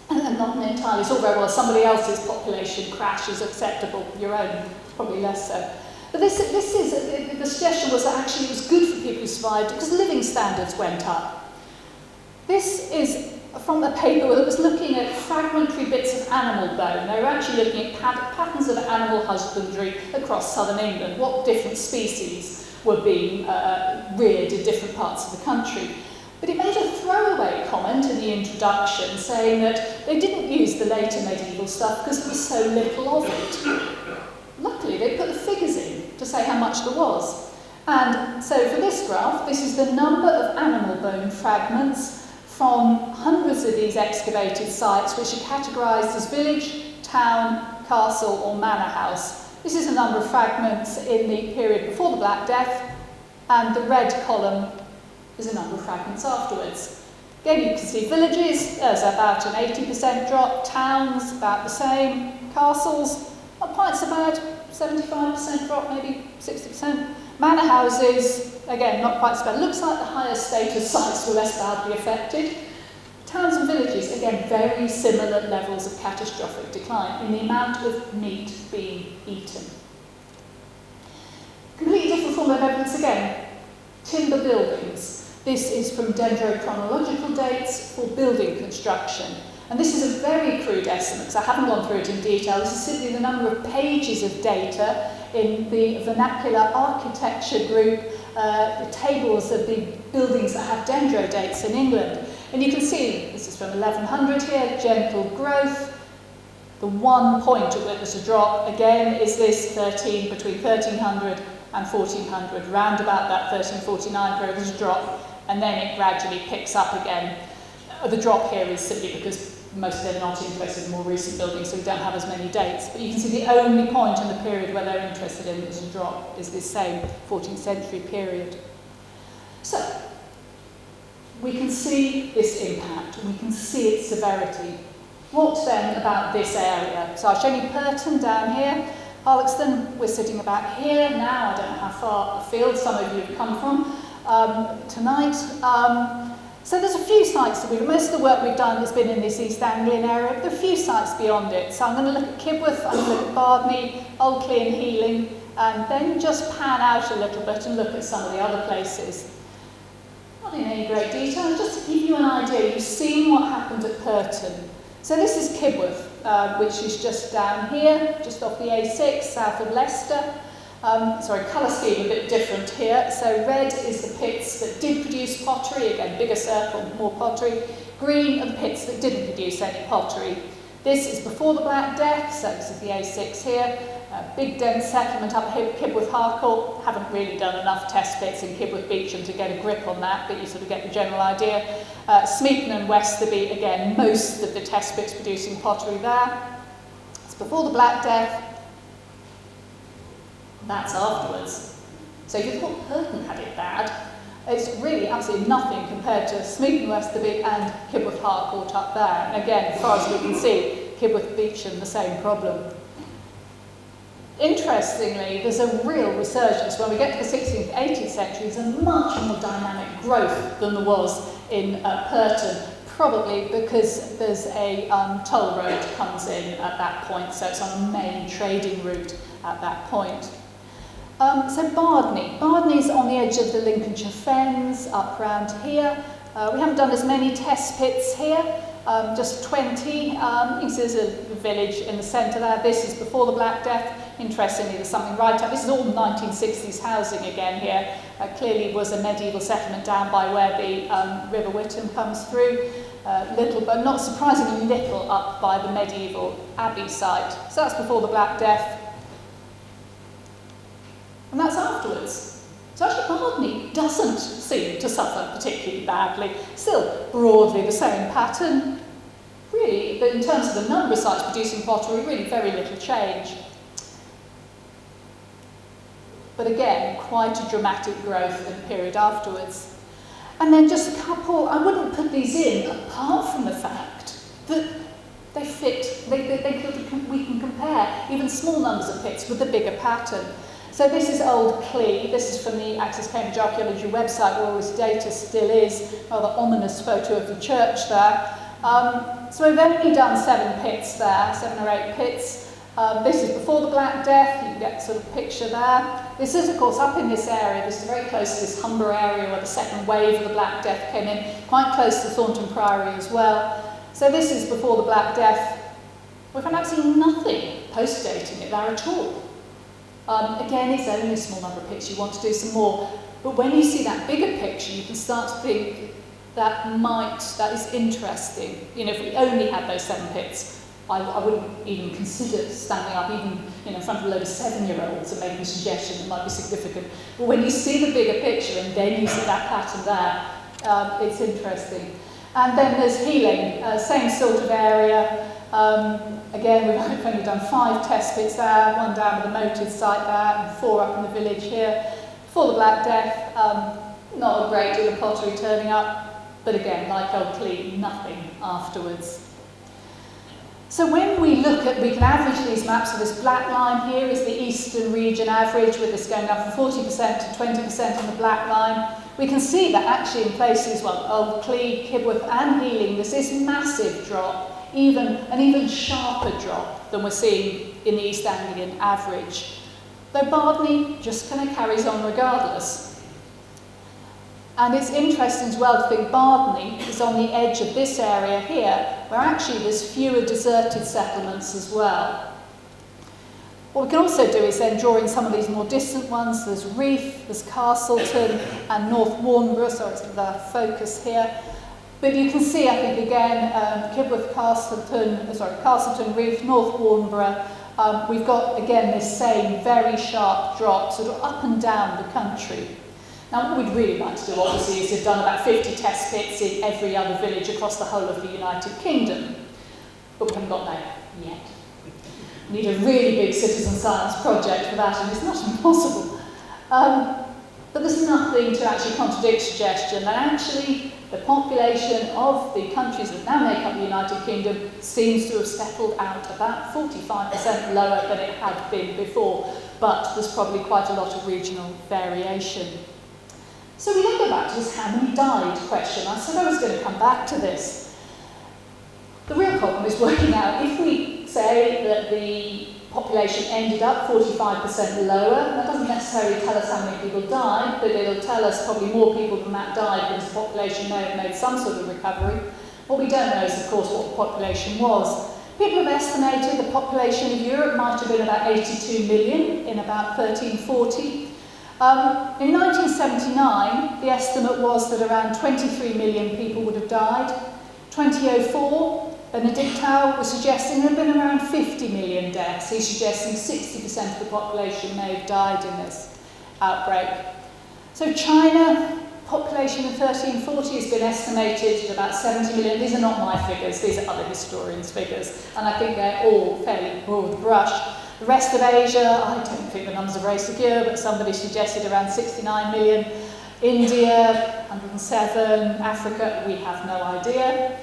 entirely, it's all very well somebody else's population crash is acceptable, your own probably less so. But the suggestion was that actually it was good for people who survived because living standards went up. This is from a paper that was looking at fragmentary bits of animal bone. They were actually looking at patterns of animal husbandry across southern England, what different species were being reared in different parts of the country. But it made a throwaway comment in the introduction saying that they didn't use the later medieval stuff because there was so little of it. Luckily, they put the figures in to say how much there was. And so for this graph, this is the number of animal bone fragments from hundreds of these excavated sites, which are categorised as village, town, castle or manor house. This is the number of fragments in the period before the Black Death, and the red column is the number of fragments afterwards. Again, you can see villages, there's about an 80% drop, towns about the same, castles, not quite so bad, 75% drop, maybe 60%. Manor houses, again, not quite so bad. Looks like the higher status sites were less badly affected. Towns and villages, again, very similar levels of catastrophic decline in the amount of meat being eaten. Completely different form of evidence again. Timber buildings. This is from dendrochronological dates for building construction. And this is a very crude estimate, because I haven't gone through it in detail. This is simply the number of pages of data in the vernacular architecture group, the tables of the buildings that have dendro dates in England. And you can see, this is from 1100 here, gentle growth. The one point at which there's a drop, again, is this between 1300 and 1400, round about that 1349 period, there's a drop, and then it gradually picks up again. The drop here is simply because most of them are not interested in more recent buildings, so we don't have as many dates. But you can see the only point in the period where they're interested in as a drop is this same 14th century period. So, we can see this impact, we can see its severity. What then about this area? So I've shown you Purton down here, Harlaxton, we're sitting about here now, I don't know how far afield some of you have come from tonight. So there's a few sites that most of the work we've done has been in this East Anglian area, but there are a few sites beyond it. So I'm going to look at Kibworth, I'm going to look at Bardney, Oldclere and Healing, and then just pan out a little bit and look at some of the other places. Not in any great detail, just to give you an idea. You've seen what happened at Purton. So this is Kibworth, which is just down here, just off the A6, south of Leicester. Colour scheme a bit different here. So red is the pits that did produce pottery, again bigger circle, more pottery. Green are the pits that didn't produce any pottery. This is before the Black Death, so this is the A6 here. Big dense settlement up here, Kibworth Harcourt. Haven't really done enough test pits in Kibworth Beecham to get a grip on that, but you sort of get the general idea. Smeaton and Westerby, again, most of the test pits producing pottery there. It's before the Black Death. That's afterwards. So if you thought Purton had it bad, it's really absolutely nothing compared to Smeaton, Westerby and Kibworth Harcourt up there. And again, as far as we can see, Kibworth Beecham, the same problem. Interestingly, there's a real resurgence. When we get to the 16th, 18th century, there's a much more dynamic growth than there was in Purton, probably because there's a toll road comes in at that point, so it's on a main trading route at that point. So Bardney. Bardney's on the edge of the Lincolnshire Fens, up round here. We haven't done as many test pits here, just 20. You can see there's a village in the centre there. This is before the Black Death. Interestingly, there's something right up. This is all 1960s housing again here. Clearly was a medieval settlement down by where the River Witham comes through. Little, but not surprisingly little, up by the medieval abbey site. So that's before the Black Death. And that's afterwards. So actually Bardney doesn't seem to suffer particularly badly. Still broadly the same pattern. Really, but in terms of the number of sites producing pottery, really very little change. But again, quite a dramatic growth in the period afterwards. And then just a couple, I wouldn't put these in apart from the fact that they fit, we can compare even small numbers of pits with the bigger pattern. So this is Old Clee. This is from the Access Cambridge Archaeology website where all this data still is. Rather ominous photo of the church there. So we've only done 7 pits there, 7 or 8 pits. This is before the Black Death. You can get sort of picture there. This is, of course, up in this area. This is very close to this Humber area where the second wave of the Black Death came in, quite close to Thornton Priory as well. So this is before the Black Death. We've found absolutely nothing post-dating it there at all. Again, it's only a small number of pits, you want to do some more. But when you see that bigger picture, you can start to think that is interesting. You know, if we only had those 7 pits, I wouldn't even consider standing up even in front of a load of 7-year-olds and making a suggestion that might be significant. But when you see the bigger picture and then you see that pattern there, it's interesting. And then there's Healing, same sort of area. Again, we've only done 5 test pits there, 1 down at the moated site there, and 4 up in the village here. Before the Black Death, not a great deal of pottery turning up, but again, like Old Clee, nothing afterwards. So when we can average these maps, so this black line here is the eastern region average, with this going up from 40% to 20% on the black line. We can see that actually in places, well, Old Clee, Kibworth and Healing, there's this massive drop, an even sharper drop than we're seeing in the East Anglian average. Though Bardney just kind of carries on regardless. And it's interesting as well to think Bardney is on the edge of this area here, where actually there's fewer deserted settlements as well. What we can also do is then draw in some of these more distant ones. There's Reeth, there's Castleton and North Warnborough, so it's the focus here. But you can see, I think, again, Kibworth, Castleton, Reeth, North Warnborough, we've got, again, this same very sharp drop, sort of up and down the country. Now, what we'd really like to do, obviously, is have done about 50 test pits in every other village across the whole of the United Kingdom. But we haven't got there yet. We need a really big citizen science project for that, and it's not impossible. But there's nothing to actually contradict suggestion that actually the population of the countries that now make up the United Kingdom seems to have settled out about 45% lower than it had been before, but there's probably quite a lot of regional variation. So we then go back to this how many died question. I said I was going to come back to this. The real problem is working out if we say that the population ended up 45% lower, that doesn't necessarily tell us how many people died, but it'll tell us probably more people than that died because the population may have made some sort of recovery. What we don't know is, of course, what the population was. People have estimated the population of Europe might have been about 82 million in about 1340. In 1979, the estimate was that around 23 million people would have died. 2004, Benedictau was suggesting there had been around 50 million deaths. He's suggesting 60% of the population may have died in this outbreak. So China, population in 1340 has been estimated at about 70 million. These are not my figures, these are other historians' figures, and I think they're all fairly broad brush. The rest of Asia, I don't think the numbers are very secure, but somebody suggested around 69 million. India, 107. Africa, we have no idea.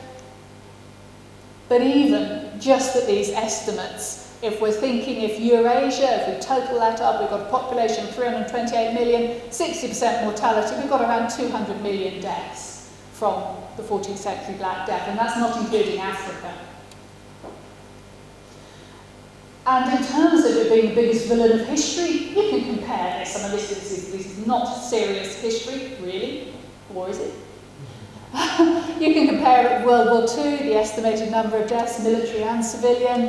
But even just at these estimates, if we're thinking if Eurasia, if we total that up, we've got a population of 328 million, 60% mortality, we've got around 200 million deaths from the 14th century Black Death, and that's not including Africa. And in terms of it being the biggest villain of history, you can compare this. I mean, this is not serious history, really, or is it? You can compare it with World War II, the estimated number of deaths, military and civilian,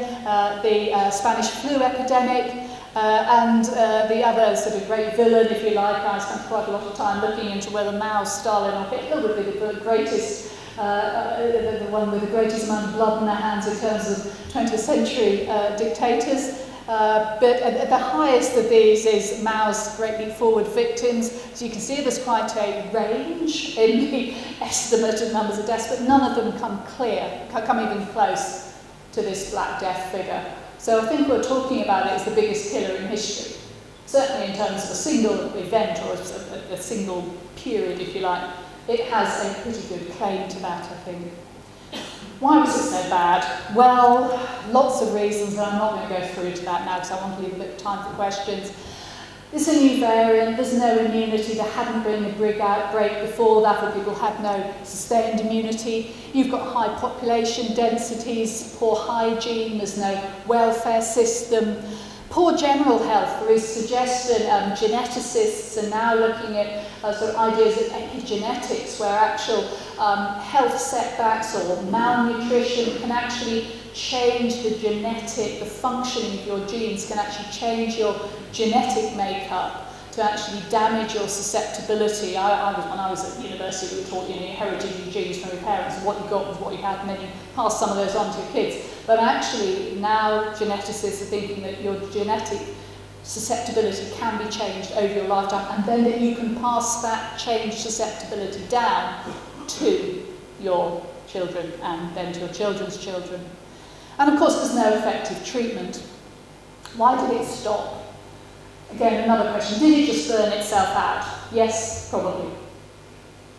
the Spanish flu epidemic, and the other sort of great villain, if you like. I spent quite a lot of time looking into whether Mao, Stalin or Hitler would be the greatest, the one with the greatest amount of blood in their hands in terms of 20th century dictators. But at the highest of these is Mao's Great Leap Forward victims. So you can see there's quite a range in the estimate of numbers of deaths, but none of them come even close to this Black Death figure. So I think we're talking about it as the biggest killer in history. Certainly in terms of a single event or a single period, if you like, it has a pretty good claim to that, I think. Why was it so bad? Well, lots of reasons, and I'm not going to go through to that now because I want to leave a bit of time for questions. It's a new variant, there's no immunity, there hadn't been a big outbreak before that, or people had no sustained immunity. You've got high population densities, poor hygiene, there's no welfare system, poor general health. There is suggestion, geneticists are now looking at sort of ideas of epigenetics, where actual health setbacks or malnutrition can actually change the genetic, the functioning of your genes can actually change your genetic makeup to actually damage your susceptibility. When I was at university, we were taught, you inherited your genes from your parents, and what you got was what you had, and then you pass some of those on to your kids. But actually, now geneticists are thinking that your genetic susceptibility can be changed over your lifetime, and then that you can pass that changed susceptibility down to your children and then to your children's children. And of course, there's no effective treatment. Why did it stop? Again, another question. Did it just burn itself out? Yes, probably.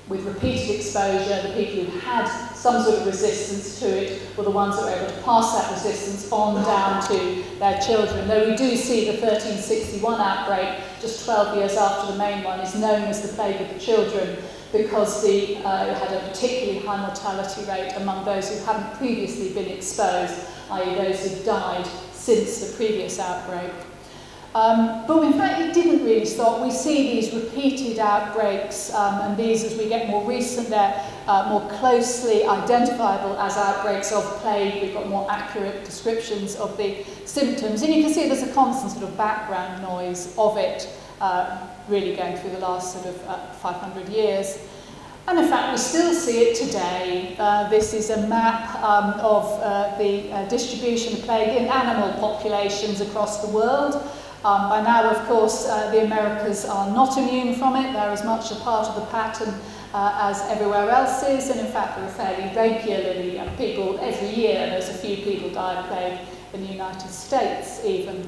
With repeated exposure, the people who had some sort of resistance to it were the ones that were able to pass that resistance on down to their children. Though we do see the 1361 outbreak, just 12 years after the main one, is known as the plague of the children, because it had a particularly high mortality rate among those who hadn't previously been exposed, i.e. those who died since the previous outbreak. But in fact, it didn't really stop. We see these repeated outbreaks, and these, as we get more recent, they're more closely identifiable as outbreaks of plague. We've got more accurate descriptions of the symptoms, and you can see there's a constant sort of background noise of it, really going through the last sort of 500 years. And in fact, we still see it today. This is a map of the distribution of plague in animal populations across the world. By now, of course, the Americas are not immune from it. They're as much a part of the pattern as everywhere else is. And in fact, there are fairly regularly people every year. There's a few people die of plague in the United States even.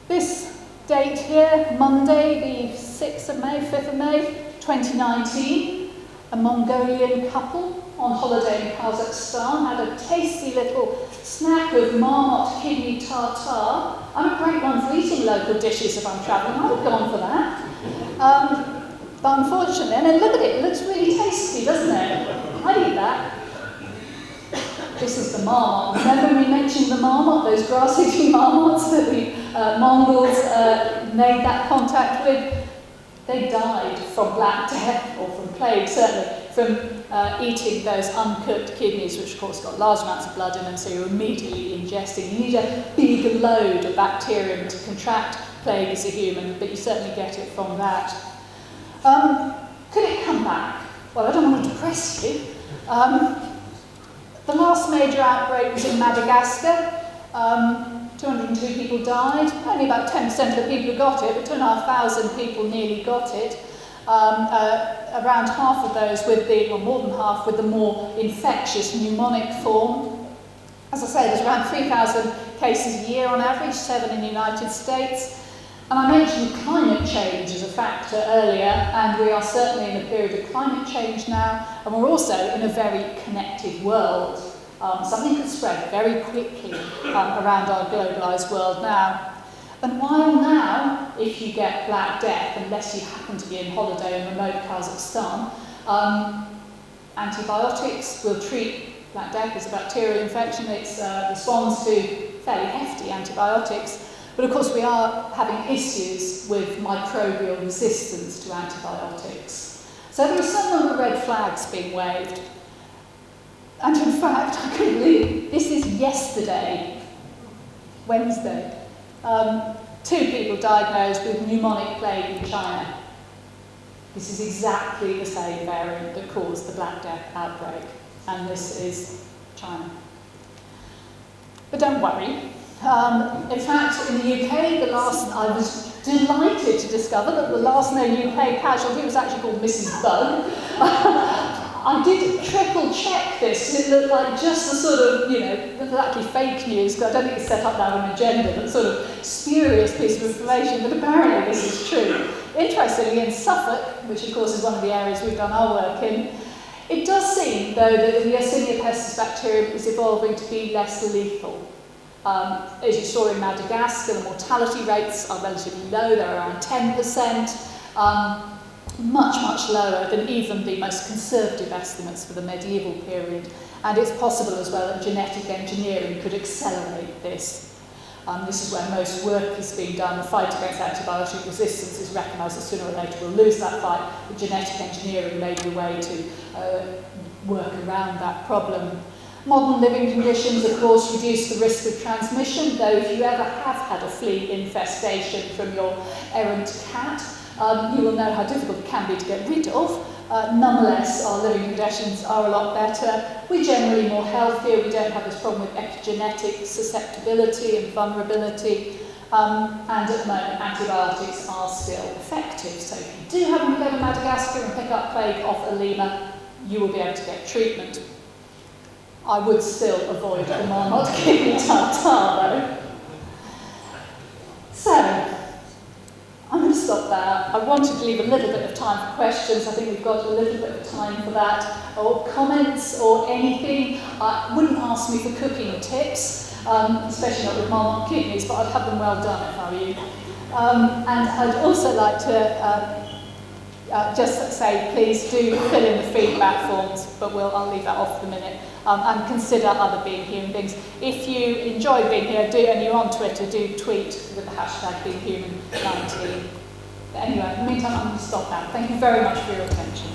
This date here, Monday, the 6th of May, 5th of May, 2019, a Mongolian couple on holiday in Kazakhstan had a tasty little snack of marmot kidney tartare. I'm a great one for eating local dishes if I'm travelling. I would go on for that. But unfortunately, and then look at it, it looks really tasty, doesn't it? I'd eat that. This is the marmot. Remember we mentioned the marmot, those grass-eating marmots that the Mongols made that contact with? They died from Black Death, or from plague, certainly, from eating those uncooked kidneys, which of course got large amounts of blood in them, so you're immediately ingesting. You need a big load of bacterium to contract plague as a human, but you certainly get it from that. Could it come back? Well, I don't want to depress you. The last major outbreak was in Madagascar. 202 people died. Only about 10% of the people who got it, but 2,500 people nearly got it. Around half of those with the, or more than half, with the more infectious pneumonic form. As I say, there's around 3,000 cases a year on average, 7 in the United States. And I mentioned climate change as a factor earlier, and we are certainly in a period of climate change now, and we're also in a very connected world. Something can spread very quickly around our globalised world now. And while now, if you get Black Death, unless you happen to be on holiday in remote Kazakhstan, antibiotics will treat Black Death is a bacterial infection. It responds to fairly hefty antibiotics. But of course we are having issues with microbial resistance to antibiotics. So there are some number of red flags being waved. And in fact, I couldn't believe this is yesterday, Wednesday. 2 people diagnosed with pneumonic plague in China. This is exactly the same variant that caused the Black Death outbreak. And this is China. But don't worry. In fact, in the UK, I was delighted to discover that the last known UK casualty was actually called Mrs. Bug. I did triple check this, and it looked like just the sort of, exactly fake news, because I don't think it's set up now on an agenda, but sort of spurious piece of information, but apparently this is true. Interestingly, in Suffolk, which of course is one of the areas we've done our work in, it does seem, though, that the Yersinia pestis bacterium is evolving to be less lethal. As you saw in Madagascar, the mortality rates are relatively low, they're around 10%, much, much lower than even the most conservative estimates for the medieval period. And it's possible as well that genetic engineering could accelerate this. This is where most work is being done. The fight against antibiotic resistance is recognised that sooner or later we'll lose that fight, but genetic engineering may be a way to work around that problem. Modern living conditions, of course, reduce the risk of transmission, though if you ever have had a flea infestation from your errant cat, you will know how difficult it can be to get rid of. Nonetheless, our living conditions are a lot better. We're generally more healthier. We don't have this problem with epigenetic susceptibility and vulnerability. And at the moment, antibiotics are still effective. So if you do happen to go to Madagascar and pick up plague off a lemur, you will be able to get treatment. I would still avoid the marmot kidney tartar, though. So, I'm going to stop there. I wanted to leave a little bit of time for questions. I think we've got a little bit of time for that. Or comments or anything. Wouldn't ask me for cooking tips, especially not with marmot kidneys, but I'd have them well done if I were you. And I'd also like to just say, please do fill in the feedback forms, but I'll leave that off for the minute. And consider other being human beings. If you enjoy being here, and you're on Twitter, do tweet with the hashtag beinghuman19. But anyway, in the meantime, I'm going to stop now. Thank you very much for your attention.